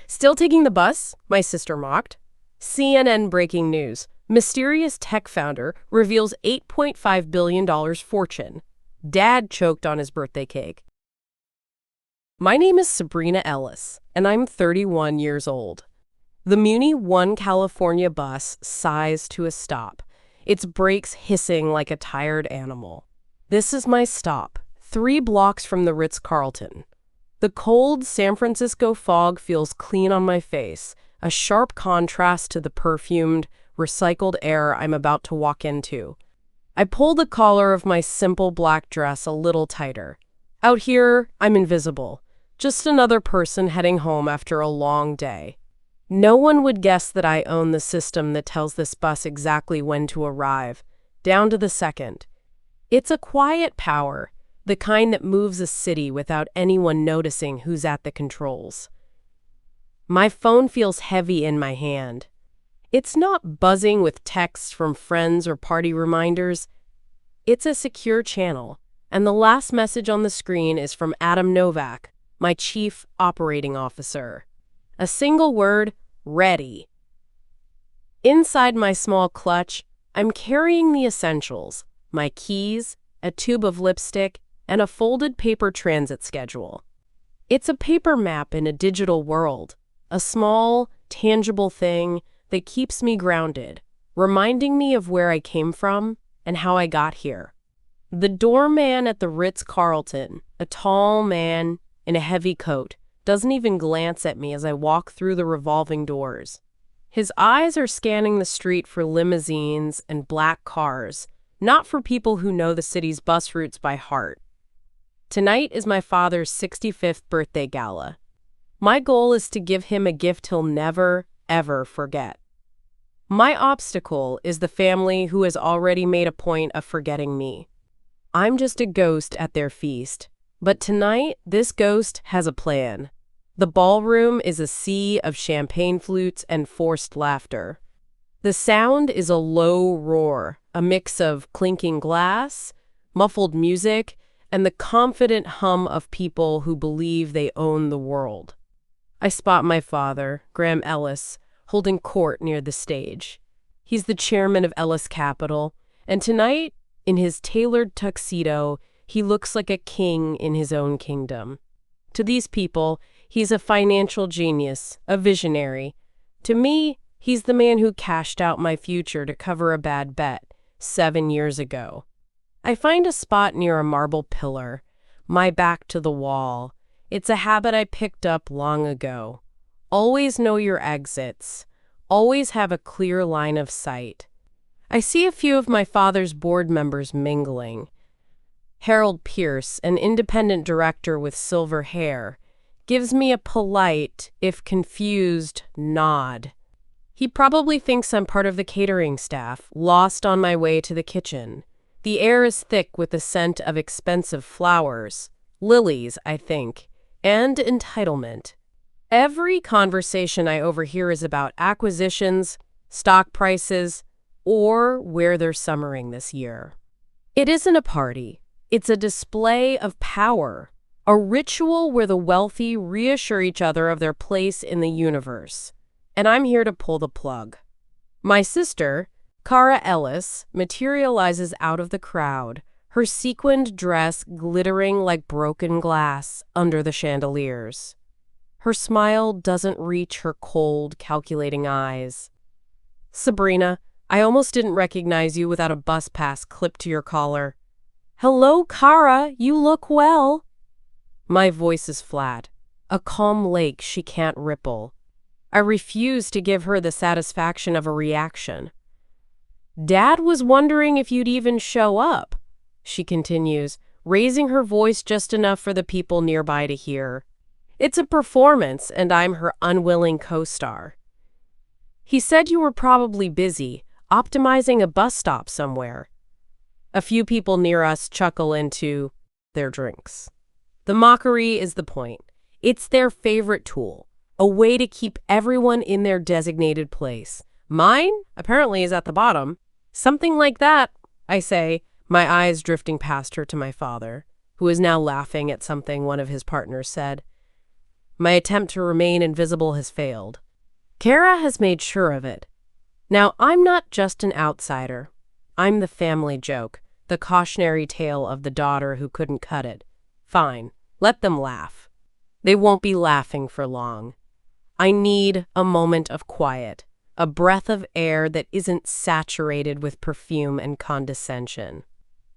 Still taking the bus? My sister mocked. CNN breaking news. Mysterious tech founder reveals $8.5 billion fortune. Dad choked on his birthday cake. My name is Sabrina Ellis, and I'm 31 years old. The Muni 1 California bus sighs to a stop, its brakes hissing like a tired animal. This is my stop, 3 blocks from the Ritz-Carlton. The cold San Francisco fog feels clean on my face, a sharp contrast to the perfumed, recycled air I'm about to walk into. I pull the collar of my simple black dress a little tighter. Out here, I'm invisible, just another person heading home after a long day. No one would guess that I own the system that tells this bus exactly when to arrive, down to the second. It's a quiet power, the kind that moves a city without anyone noticing who's at the controls. My phone feels heavy in my hand. It's not buzzing with texts from friends or party reminders. It's a secure channel, and the last message on the screen is from Adam Novak, my chief operating officer. A single word, ready. Inside my small clutch, I'm carrying the essentials, my keys, a tube of lipstick, and a folded paper transit schedule. It's a paper map in a digital world, a small, tangible thing that keeps me grounded, reminding me of where I came from and how I got here. The doorman at the Ritz-Carlton, a tall man in a heavy coat, doesn't even glance at me as I walk through the revolving doors. His eyes are scanning the street for limousines and black cars, not for people who know the city's bus routes by heart. Tonight is my father's 65th birthday gala. My goal is to give him a gift he'll never, ever forget. My obstacle is the family who has already made a point of forgetting me. I'm just a ghost at their feast. But tonight, this ghost has a plan. The ballroom is a sea of champagne flutes and forced laughter. The sound is a low roar, a mix of clinking glass, muffled music, and the confident hum of people who believe they own the world. I spot my father, Graham Ellis, holding court near the stage. He's the chairman of Ellis Capital, and tonight, in his tailored tuxedo, he looks like a king in his own kingdom. To these people, he's a financial genius, a visionary. To me, he's the man who cashed out my future to cover a bad bet 7 years ago. I find a spot near a marble pillar, my back to the wall. It's a habit I picked up long ago. Always know your exits. Always have a clear line of sight. I see a few of my father's board members mingling. Harold Pierce, an independent director with silver hair, gives me a polite, if confused, nod. He probably thinks I'm part of the catering staff, lost on my way to the kitchen. The air is thick with the scent of expensive flowers, lilies, I think, and entitlement. Every conversation I overhear is about acquisitions, stock prices, or where they're summering this year. It isn't a party. It's a display of power, a ritual where the wealthy reassure each other of their place in the universe. And I'm here to pull the plug. My sister, Cara Ellis, materializes out of the crowd, her sequined dress glittering like broken glass under the chandeliers. Her smile doesn't reach her cold, calculating eyes. Sabrina, I almost didn't recognize you without a bus pass clipped to your collar. Hello, Cara, you look well. My voice is flat, a calm lake she can't ripple. I refuse to give her the satisfaction of a reaction. Dad was wondering if you'd even show up, she continues, raising her voice just enough for the people nearby to hear. It's a performance, and I'm her unwilling co-star. He said you were probably busy, optimizing a bus stop somewhere. A few people near us chuckle into their drinks. The mockery is the point. It's their favorite tool, a way to keep everyone in their designated place. Mine, apparently, is at the bottom. Something like that, I say, my eyes drifting past her to my father, who is now laughing at something one of his partners said. My attempt to remain invisible has failed. Kara has made sure of it. Now, I'm not just an outsider. I'm the family joke, the cautionary tale of the daughter who couldn't cut it. Fine, let them laugh. They won't be laughing for long. I need a moment of quiet, a breath of air that isn't saturated with perfume and condescension.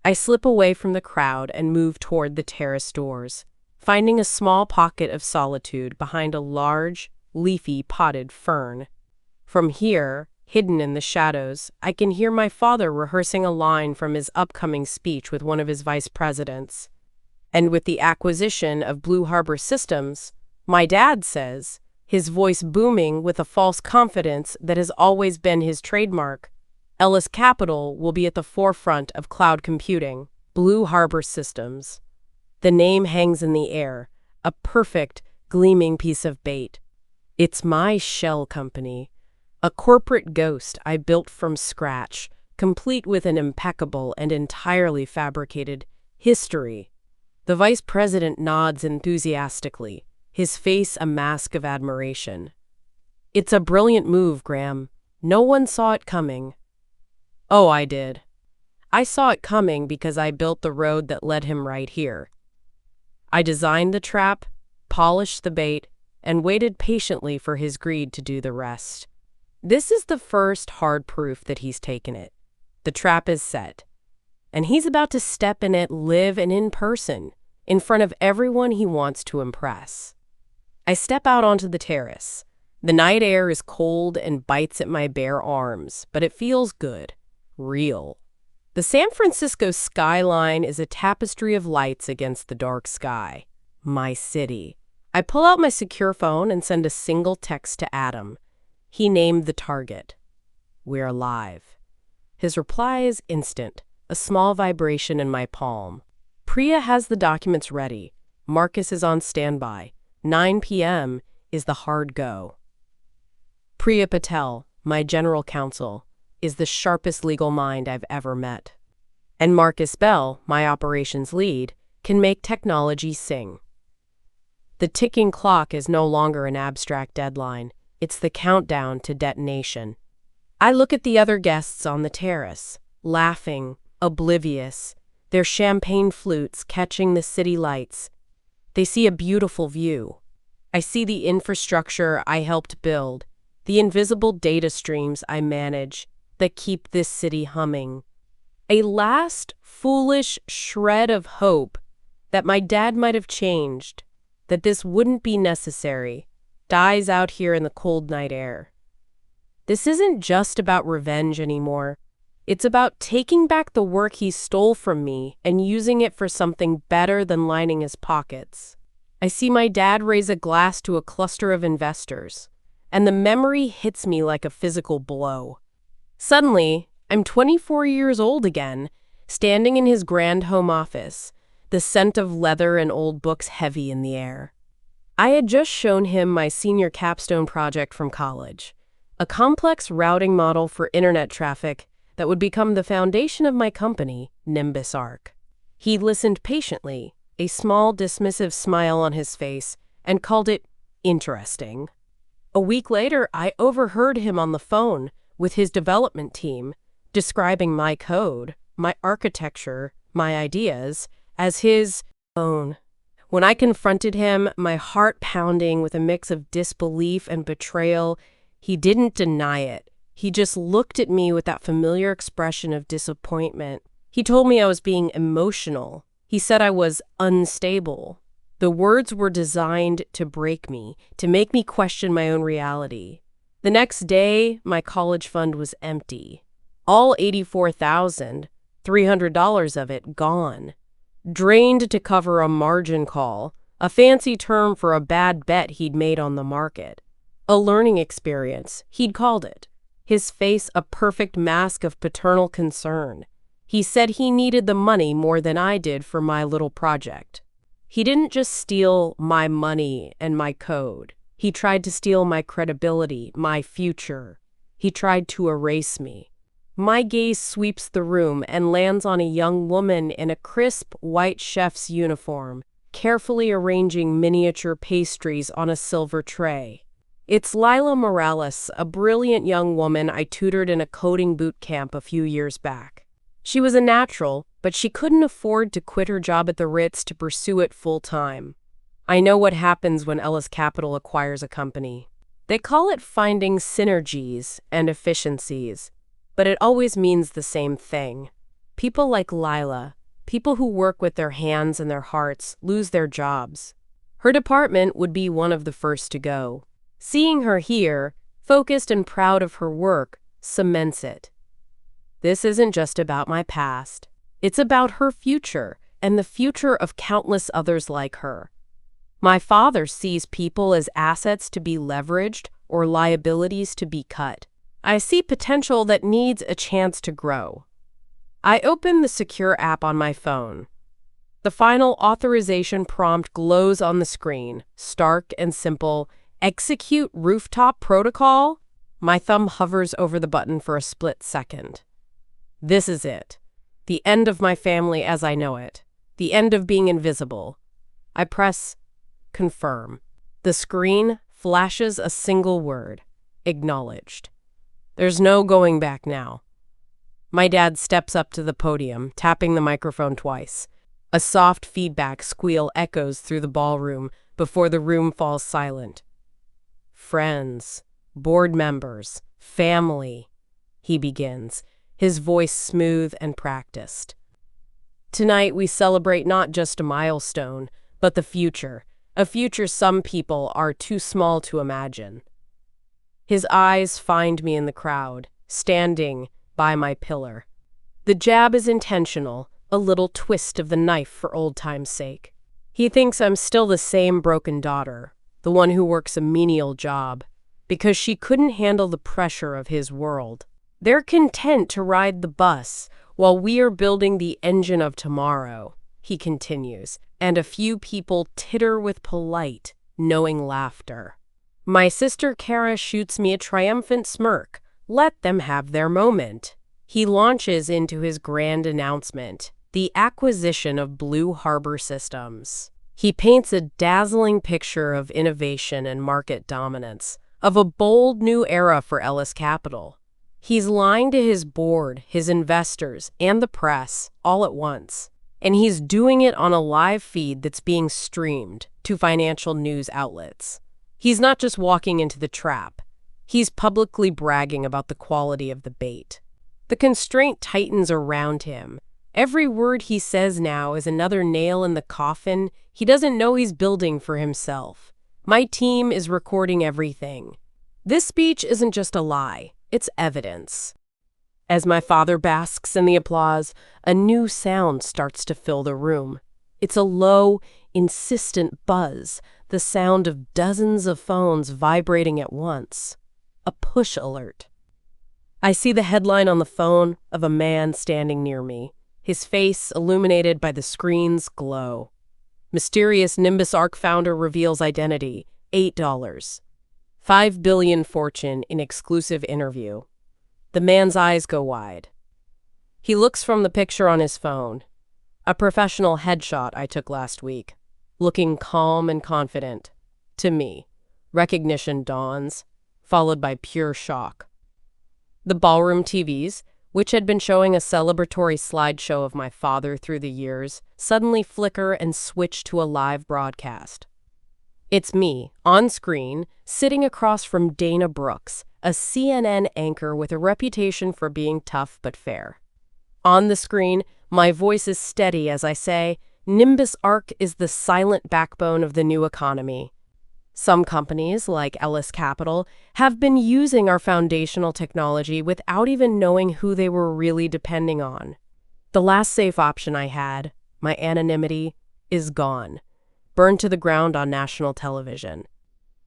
I slip away from the crowd and move toward the terrace doors, finding a small pocket of solitude behind a large, leafy, potted fern. From here, hidden in the shadows, I can hear my father rehearsing a line from his upcoming speech with one of his vice presidents. And with the acquisition of Blue Harbor Systems, my dad says, his voice booming with a false confidence that has always been his trademark, Ellis Capital will be at the forefront of cloud computing. Blue Harbor Systems. The name hangs in the air, a perfect, gleaming piece of bait. It's my shell company, a corporate ghost I built from scratch, complete with an impeccable and entirely fabricated history. The vice president nods enthusiastically, his face a mask of admiration. It's a brilliant move, Graham. No one saw it coming. Oh, I did. I saw it coming because I built the road that led him right here. I designed the trap, polished the bait, and waited patiently for his greed to do the rest. This is the first hard proof that he's taken it. The trap is set, and he's about to step in it live and in person, in front of everyone he wants to impress. I step out onto the terrace. The night air is cold and bites at my bare arms, but it feels good, real. The San Francisco skyline is a tapestry of lights against the dark sky. My city. I pull out my secure phone and send a single text to Adam. He named the target. We're live. His reply is instant, a small vibration in my palm. Priya has the documents ready. Marcus is on standby. 9 p.m. is the hard go. Priya Patel, my general counsel, is the sharpest legal mind I've ever met. And Marcus Bell, my operations lead, can make technology sing. The ticking clock is no longer an abstract deadline. It's the countdown to detonation. I look at the other guests on the terrace, laughing, oblivious, their champagne flutes catching the city lights. They see a beautiful view. I see the infrastructure I helped build, the invisible data streams I manage that keep this city humming. A last foolish shred of hope that my dad might have changed, that this wouldn't be necessary, dies out here in the cold night air. This isn't just about revenge anymore. It's about taking back the work he stole from me and using it for something better than lining his pockets. I see my dad raise a glass to a cluster of investors, and the memory hits me like a physical blow. Suddenly, I'm 24 years old again, standing in his grand home office, the scent of leather and old books heavy in the air. I had just shown him my senior capstone project from college, a complex routing model for internet traffic that would become the foundation of my company, Nimbus Arc. He listened patiently, a small dismissive smile on his face, and called it interesting. A week later, I overheard him on the phone with his development team, describing my code, my architecture, my ideas, as his own. When I confronted him, my heart pounding with a mix of disbelief and betrayal, he didn't deny it. He just looked at me with that familiar expression of disappointment. He told me I was being emotional. He said I was unstable. The words were designed to break me, to make me question my own reality. The next day, my college fund was empty. All $84,300 of it gone. Drained to cover a margin call, a fancy term for a bad bet he'd made on the market. A learning experience, he'd called it. His face a perfect mask of paternal concern. He said he needed the money more than I did for my little project. He didn't just steal my money and my code. He tried to steal my credibility, my future. He tried to erase me. My gaze sweeps the room and lands on a young woman in a crisp white chef's uniform. carefully arranging miniature pastries on a silver tray. It's Lila Morales, a brilliant young woman I tutored in a coding boot camp a few years back. She was a natural, but she couldn't afford to quit her job at the Ritz to pursue it full-time. I know what happens when Ellis Capital acquires a company. They call it finding synergies and efficiencies, but it always means the same thing. People like Lila, people who work with their hands and their hearts, lose their jobs. Her department would be one of the first to go. Seeing her here, focused and proud of her work, cements it. This isn't just about my past. It's about her future and the future of countless others like her. My father sees people as assets to be leveraged or liabilities to be cut. I see potential that needs a chance to grow. I open the secure app on my phone. The final authorization prompt glows on the screen, stark and simple. Execute rooftop protocol? My thumb hovers over the button for a split second. This is it. The end of my family as I know it. The end of being invisible. I press confirm. The screen flashes a single word. Acknowledged. There's no going back now. My dad steps up to the podium, tapping the microphone twice. A soft feedback squeal echoes through the ballroom before the room falls silent. Friends, board members, family, he begins, his voice smooth and practiced. Tonight we celebrate not just a milestone, but the future, a future some people are too small to imagine. His eyes find me in the crowd, standing by my pillar. The jab is intentional, a little twist of the knife for old time's sake. He thinks I'm still the same broken daughter, the one who works a menial job, because she couldn't handle the pressure of his world. They're content to ride the bus while we are building the engine of tomorrow, he continues, and a few people titter with polite, knowing laughter. My sister Kara shoots me a triumphant smirk. Let them have their moment. He launches into his grand announcement, the acquisition of Blue Harbor Systems. He paints a dazzling picture of innovation and market dominance, of a bold new era for Ellis Capital. He's lying to his board, his investors, and the press all at once. And he's doing it on a live feed that's being streamed to financial news outlets. He's not just walking into the trap. He's publicly bragging about the quality of the bait. The constraint tightens around him. Every word he says now is another nail in the coffin he doesn't know he's building for himself. My team is recording everything. This speech isn't just a lie, it's evidence. As my father basks in the applause, a new sound starts to fill the room. It's a low, insistent buzz, the sound of dozens of phones vibrating at once. A push alert. I see the headline on the phone of a man standing near me, his face illuminated by the screen's glow. Mysterious Nimbus Arc founder reveals identity, $8. $5 billion fortune in exclusive interview. The man's eyes go wide. He looks from the picture on his phone, a professional headshot I took last week, looking calm and confident. To me, recognition dawns, followed by pure shock. The ballroom TVs, which had been showing a celebratory slideshow of my father through the years, suddenly flicker and switch to a live broadcast. It's me, on screen, sitting across from Dana Brooks, a CNN anchor with a reputation for being tough but fair. On the screen, my voice is steady as I say, Nimbus Arc is the silent backbone of the new economy. Some companies, like Ellis Capital, have been using our foundational technology without even knowing who they were really depending on. The last safe option I had, my anonymity, is gone, burned to the ground on national television.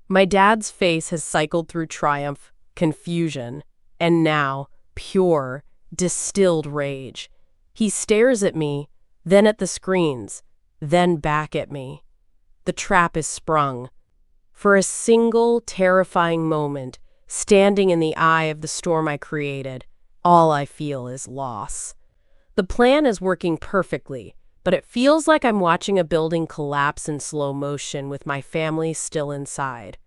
My dad's face has cycled through triumph, confusion, and now, pure, distilled rage. He stares at me, then at the screens, then back at me. The trap is sprung. For a single, terrifying moment, standing in the eye of the storm I created, all I feel is loss. The plan is working perfectly, but it feels like I'm watching a building collapse in slow motion with my family still inside.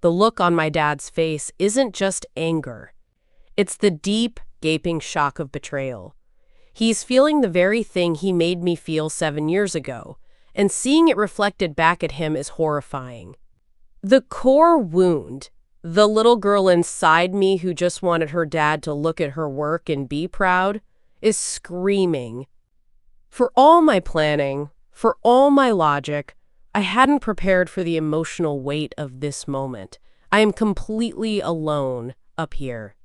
The look on my dad's face isn't just anger. It's the deep, gaping shock of betrayal. He's feeling the very thing he made me feel 7 years ago, and seeing it reflected back at him is horrifying. The core wound, the little girl inside me who just wanted her dad to look at her work and be proud, is screaming. For all my planning, for all my logic, I hadn't prepared for the emotional weight of this moment. I am completely alone up here.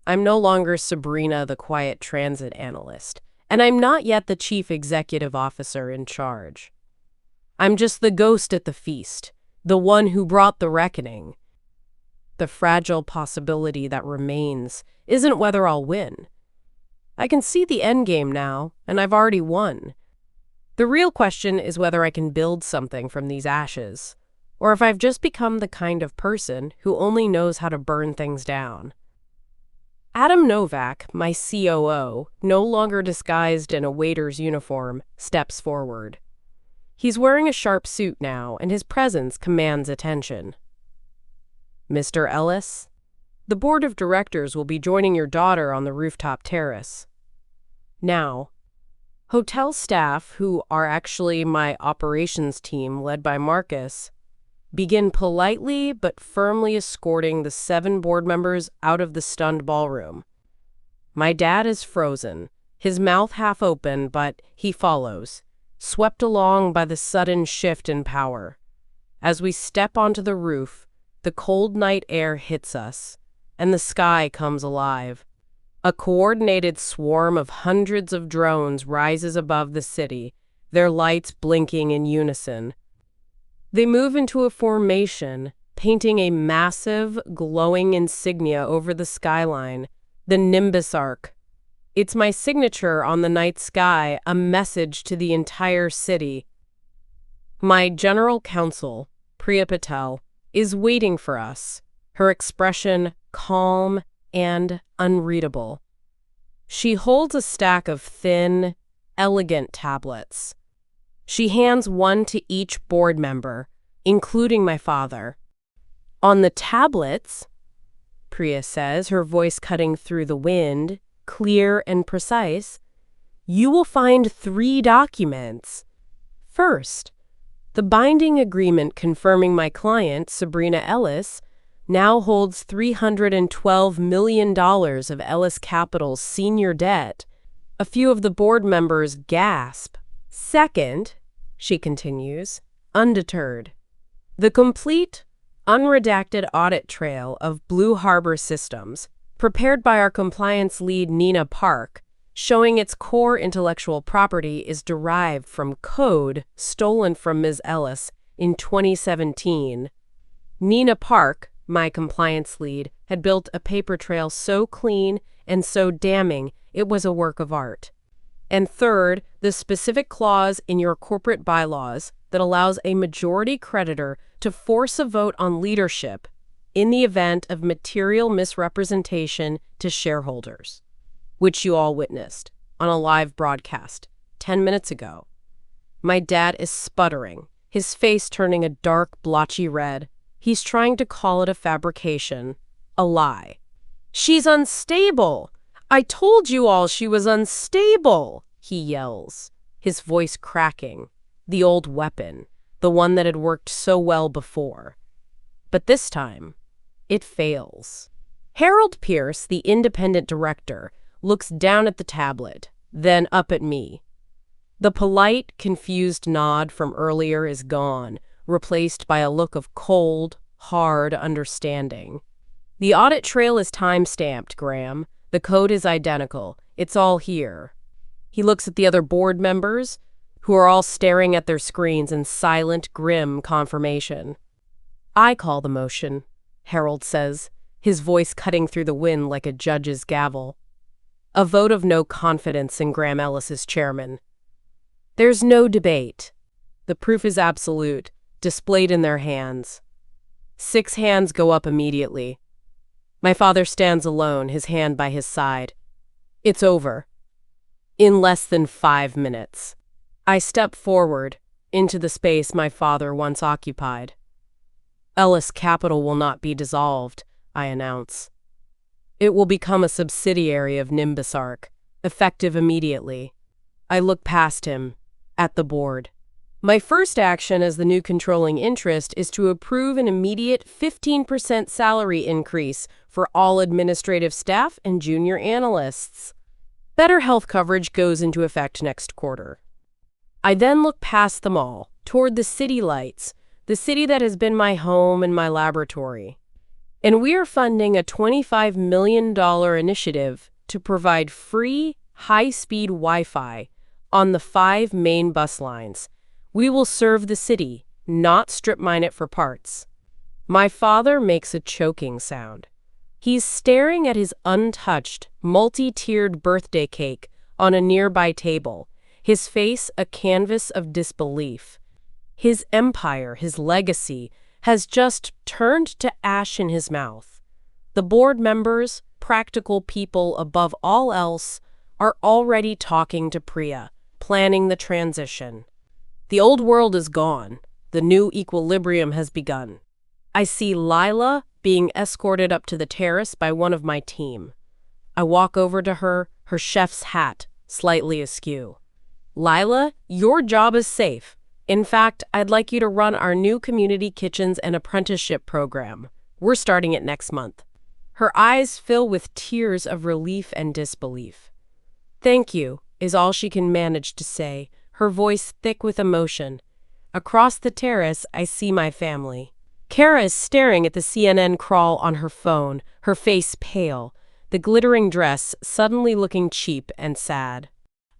I'm no longer Sabrina, the quiet transit analyst, and I'm not yet the chief executive officer in charge. I'm just the ghost at the feast, the one who brought the reckoning. The fragile possibility that remains isn't whether I'll win. I can see the end game now, and I've already won. The real question is whether I can build something from these ashes, or if I've just become the kind of person who only knows how to burn things down. Adam Novak, my COO, no longer disguised in a waiter's uniform, steps forward. He's wearing a sharp suit now, and his presence commands attention. Mr. Ellis, the board of directors will be joining your daughter on the rooftop terrace. Now, hotel staff, who are actually my operations team led by Marcus, begin politely but firmly escorting the 7 board members out of the stunned ballroom. My dad is frozen, his mouth half open, but he follows, swept along by the sudden shift in power. As we step onto the roof, the cold night air hits us, and the sky comes alive. A coordinated swarm of hundreds of drones rises above the city, their lights blinking in unison. They move into a formation, painting a massive, glowing insignia over the skyline, the Nimbus Arc. It's my signature on the night sky, a message to the entire city. My general counsel, Priya Patel, is waiting for us, her expression calm and unreadable. She holds a stack of thin, elegant tablets. She hands one to each board member, including my father. On the tablets, Priya says, her voice cutting through the wind, clear and precise, you will find 3 documents. First, the binding agreement confirming my client, Sabrina Ellis, now holds $312 million of Ellis Capital's senior debt. A few of the board members gasp. Second, she continues, undeterred, the complete, unredacted audit trail of Blue Harbor Systems, prepared by our compliance lead Nina Park, showing its core intellectual property is derived from code stolen from Ms. Ellis in 2017. Nina Park, my compliance lead, had built a paper trail so clean and so damning it was a work of art. And third, the specific clause in your corporate bylaws that allows a majority creditor to force a vote on leadership in the event of material misrepresentation to shareholders, which you all witnessed on a live broadcast 10 minutes ago. My dad is sputtering, his face turning a dark, blotchy red. He's trying to call it a fabrication, a lie. She's unstable! I told you all she was unstable, he yells, his voice cracking, the old weapon, the one that had worked so well before. But this time, it fails. Harold Pierce, the independent director, looks down at the tablet, then up at me. The polite, confused nod from earlier is gone, replaced by a look of cold, hard understanding. The audit trail is time-stamped, Graham. The code is identical. It's all here. He looks at the other board members, who are all staring at their screens in silent, grim confirmation. I call the motion, Harold says, his voice cutting through the wind like a judge's gavel. A vote of no confidence in Graham Ellis as chairman. There's no debate. The proof is absolute, displayed in their hands. 6 hands go up immediately. My father stands alone, his hand by his side. It's over. in less than 5 minutes. I step forward into the space my father once occupied. Ellis Capital will not be dissolved, I announce. It will become a subsidiary of Nimbus Arc, effective immediately. I look past him, at the board. My first action as the new controlling interest is to approve an immediate 15% salary increase for all administrative staff and junior analysts. Better health coverage goes into effect next quarter. I then look past them all, toward the city lights, the city that has been my home and my laboratory. And we are funding a $25 million initiative to provide free, high-speed Wi-Fi on the 5 main bus lines. We will serve the city, not strip mine it for parts. My father makes a choking sound. He's staring at his untouched, multi-tiered birthday cake on a nearby table, his face a canvas of disbelief. His empire, his legacy, has just turned to ash in his mouth. The board members, practical people above all else, are already talking to Priya, planning the transition. The old world is gone. The new equilibrium has begun. I see Lila being escorted up to the terrace by one of my team. I walk over to her, her chef's hat slightly askew. Lila, your job is safe. In fact, I'd like you to run our new community kitchens and apprenticeship program. We're starting it next month. Her eyes fill with tears of relief and disbelief. Thank you, is all she can manage to say, her voice thick with emotion. Across the terrace, I see my family. Kara is staring at the CNN crawl on her phone, her face pale, the glittering dress suddenly looking cheap and sad.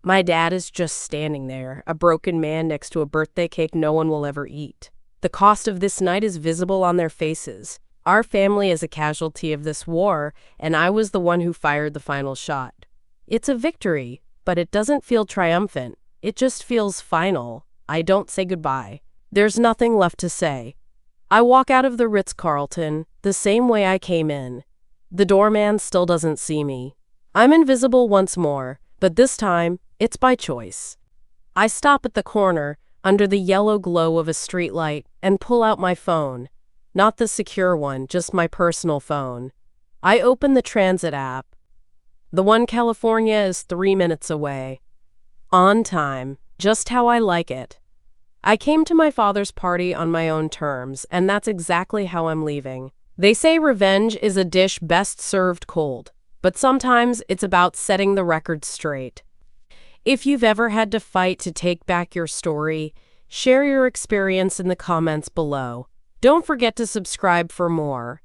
My dad is just standing there, a broken man next to a birthday cake no one will ever eat. The cost of this night is visible on their faces. Our family is a casualty of this war, and I was the one who fired the final shot. It's a victory, but it doesn't feel triumphant. It just feels final. I don't say goodbye. There's nothing left to say. I walk out of the Ritz-Carlton the same way I came in. The doorman still doesn't see me. I'm invisible once more, but this time, it's by choice. I stop at the corner, under the yellow glow of a streetlight, and pull out my phone. Not the secure one, just my personal phone. I open the transit app. The one California is 3 minutes away. On time, just how I like it. I came to my father's party on my own terms, and that's exactly how I'm leaving. They say revenge is a dish best served cold, but sometimes it's about setting the record straight. If you've ever had to fight to take back your story, share your experience in the comments below. Don't forget to subscribe for more.